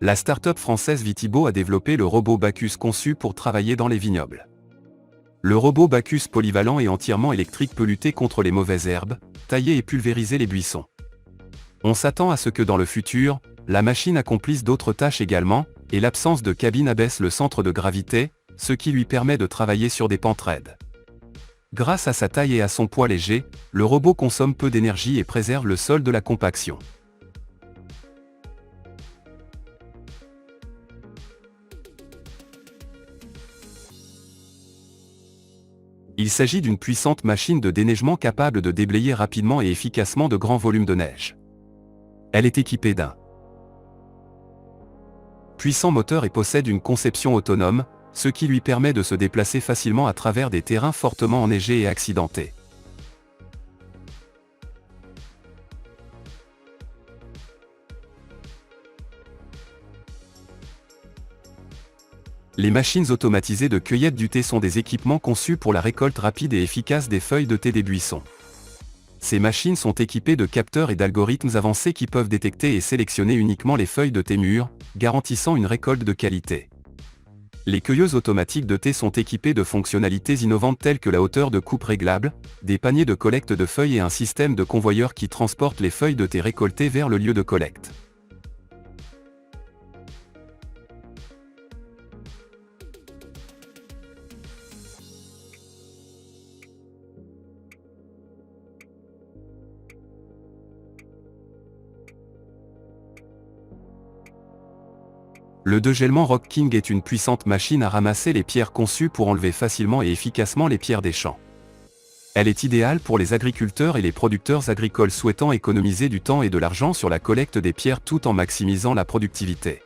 La start-up française Vitibo a développé le robot Bacchus conçu pour travailler dans les vignobles. Le robot Bacchus polyvalent et entièrement électrique peut lutter contre les mauvaises herbes, tailler et pulvériser les buissons. On s'attend à ce que dans le futur, la machine accomplisse d'autres tâches également, et l'absence de cabine abaisse le centre de gravité, ce qui lui permet de travailler sur des pentes raides. Grâce à sa taille et à son poids léger, le robot consomme peu d'énergie et préserve le sol de la compaction. Il s'agit d'une puissante machine de déneigement capable de déblayer rapidement et efficacement de grands volumes de neige. Elle est équipée d'un puissant moteur et possède une conception autonome, ce qui lui permet de se déplacer facilement à travers des terrains fortement enneigés et accidentés. Les machines automatisées de cueillette du thé sont des équipements conçus pour la récolte rapide et efficace des feuilles de thé des buissons. Ces machines sont équipées de capteurs et d'algorithmes avancés qui peuvent détecter et sélectionner uniquement les feuilles de thé mûres, garantissant une récolte de qualité. Les cueilleuses automatiques de thé sont équipées de fonctionnalités innovantes telles que la hauteur de coupe réglable, des paniers de collecte de feuilles et un système de convoyeur qui transporte les feuilles de thé récoltées vers le lieu de collecte. Le dégellement Rock King est une puissante machine à ramasser les pierres conçue pour enlever facilement et efficacement les pierres des champs. Elle est idéale pour les agriculteurs et les producteurs agricoles souhaitant économiser du temps et de l'argent sur la collecte des pierres tout en maximisant la productivité.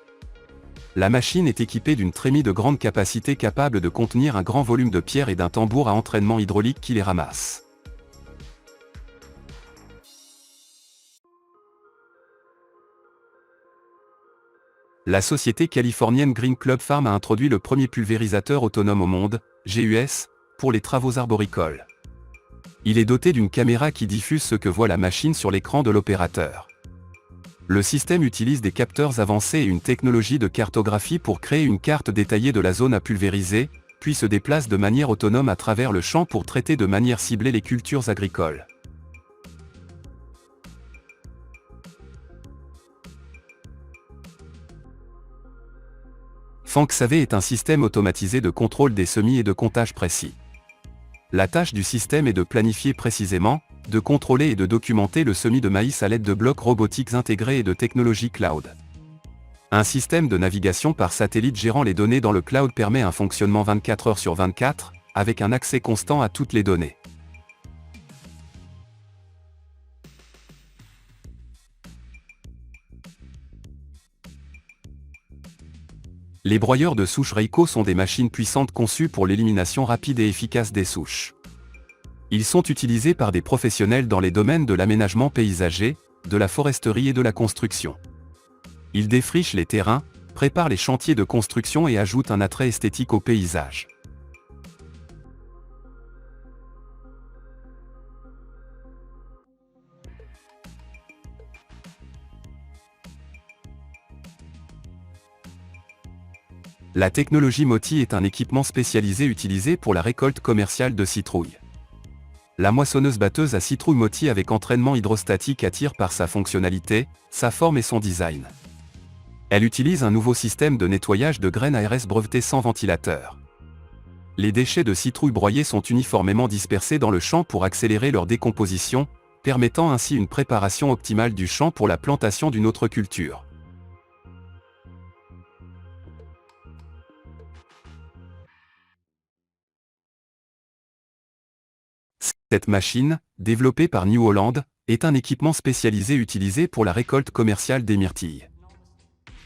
La machine est équipée d'une trémie de grande capacité capable de contenir un grand volume de pierres et d'un tambour à entraînement hydraulique qui les ramasse. La société californienne Green Club Farm a introduit le premier pulvérisateur autonome au monde, GUS, pour les travaux arboricoles. Il est doté d'une caméra qui diffuse ce que voit la machine sur l'écran de l'opérateur. Le système utilise des capteurs avancés et une technologie de cartographie pour créer une carte détaillée de la zone à pulvériser, puis se déplace de manière autonome à travers le champ pour traiter de manière ciblée les cultures agricoles. FankSavvy est un système automatisé de contrôle des semis et de comptage précis. La tâche du système est de planifier précisément, de contrôler et de documenter le semis de maïs à l'aide de blocs robotiques intégrés et de technologies cloud. Un système de navigation par satellite gérant les données dans le cloud permet un fonctionnement 24 heures sur 24, avec un accès constant à toutes les données. Les broyeurs de souches Reiko sont des machines puissantes conçues pour l'élimination rapide et efficace des souches. Ils sont utilisés par des professionnels dans les domaines de l'aménagement paysager, de la foresterie et de la construction. Ils défrichent les terrains, préparent les chantiers de construction et ajoutent un attrait esthétique au paysage. La technologie Moti est un équipement spécialisé utilisé pour la récolte commerciale de citrouilles. La moissonneuse-batteuse à citrouille Moti avec entraînement hydrostatique attire par sa fonctionnalité, sa forme et son design. Elle utilise un nouveau système de nettoyage de graines ARS breveté sans ventilateur. Les déchets de citrouilles broyées sont uniformément dispersés dans le champ pour accélérer leur décomposition, permettant ainsi une préparation optimale du champ pour la plantation d'une autre culture. Cette machine, développée par New Holland, est un équipement spécialisé utilisé pour la récolte commerciale des myrtilles.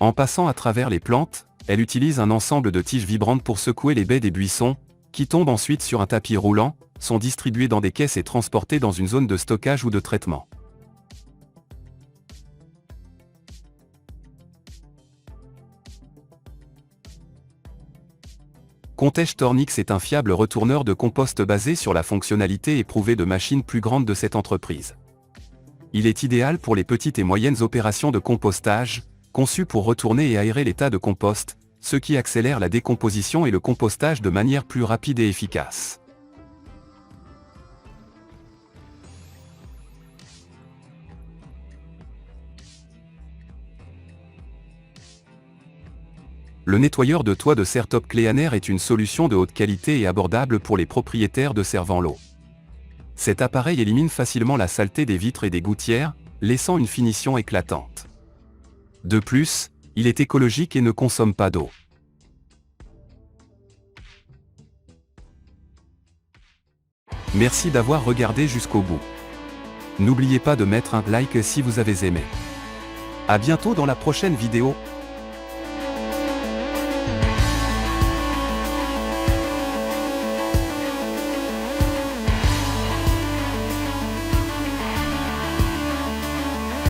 En passant à travers les plantes, elle utilise un ensemble de tiges vibrantes pour secouer les baies des buissons, qui tombent ensuite sur un tapis roulant, sont distribuées dans des caisses et transportées dans une zone de stockage ou de traitement. Contech Tornix est un fiable retourneur de compost basé sur la fonctionnalité éprouvée de machines plus grandes de cette entreprise. Il est idéal pour les petites et moyennes opérations de compostage, conçu pour retourner et aérer les tas de compost, ce qui accélère la décomposition et le compostage de manière plus rapide et efficace. Le nettoyeur de toit de serre Top Cleaner est une solution de haute qualité et abordable pour les propriétaires de servant l'eau. Cet appareil élimine facilement la saleté des vitres et des gouttières, laissant une finition éclatante. De plus, il est écologique et ne consomme pas d'eau. Merci d'avoir regardé jusqu'au bout. N'oubliez pas de mettre un like si vous avez aimé. À bientôt dans la prochaine vidéo.